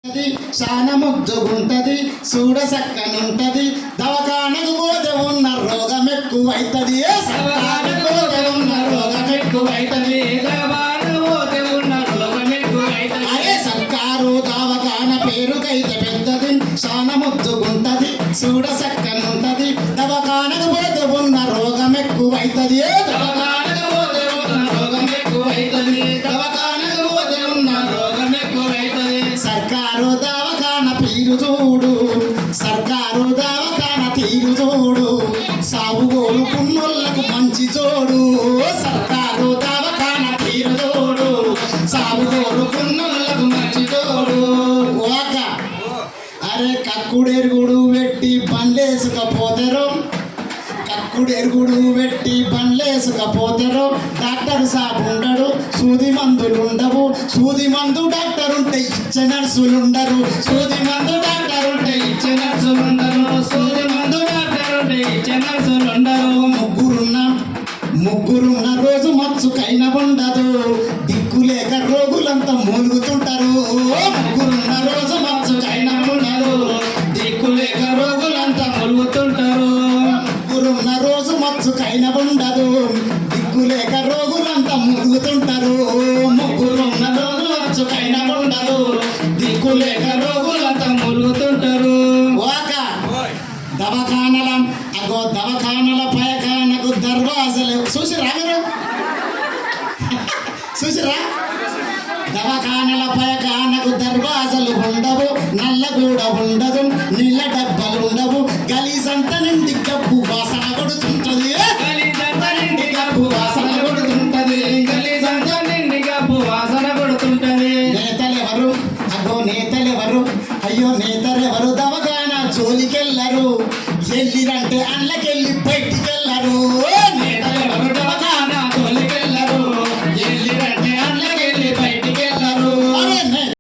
శాన ముద్దుగుంటది చూడ సక్కనుంటది దవకానకు పోతే ఉన్న రోగం ఎక్కువైతది అరే సర్కారు దవకాన పేరుకైతే పెద్దది శాన ముద్దుగుంటది చూడ సక్కనుంటది దవకానకు పోతే ఉన్న రోగం ఎక్కువైతది సర్కారు దవాఖాన తీరు చూడు సర్కారు దవాఖాన తీరు చూడు సాగుగోలు పున్నోళ్ళకు మంచి జోడు సర్కారు దవాఖాన తీరు చూడు సాగుగోలు పున్నోళ్ళకు మంచి జోడు ఓక అరే కక్కుడెరుగుడు పెట్టి బండ్లేసుకపోతారు కక్కుడెరుగుడు పెట్టి బండ్లేసుకపోతారు డాక్టర్ సాబ్ ఉండడు సూది మందులు ఉండవు సూది మందు డాక్టర్ ఉంటే ఇచ్చే నర్సులు ఉండరు సూది మందు డాక్టర్ ఉంటే ఇచ్చే నర్సులు ఉండరు సూది మందు డాక్టర్ ఉంటే ఇచ్చే నర్సులు ఉండరు ముగ్గురున్న రోజు మచ్చుకైన ఉండదు దిక్కులేక రోగులంతా మూలుగుతుంటారు ముగ్గురున్న రోజు మచ్చుకైన ఉండదు దిక్కులేక రోగులంతా మూలుగుతుంటారు ముగ్గురున్న రోజు మచ్చుకైన ఉండదు దిక్కులేక రోగులంతా మూలుగుతుంటారు ముగ్గురున్న రోజు మచ్చుకైన ఉండదు దిక్కులేక రోగులంతా మూలుగుతుంటారు ఓక దవాఖానల అగో దవాఖానల పయకానకు దర్వాజలు చూసిరా మీరు చూసిరా దవాఖానల పయకానకు దర్వాజలు ఉండవు నల్లగూడ ఉండదు నీళ్ళ డబ్బలు ఉండవు గలీజంత నిండి గబ్బు వాసన కొడుతుంటది గలీజంత నిండి గబ్బు వాసన కొడుతుంటది గలీజంత నిండి గబ్బు వాసన కొడుతుంటది నేతలెవరు అగో నేతలెవరు అయ్యో నేతలెవరు దవాఖాన జోలికెళ్ళరు ఎల్లిరంటే అల్లకెళ్ళి బయటికెళ్ళ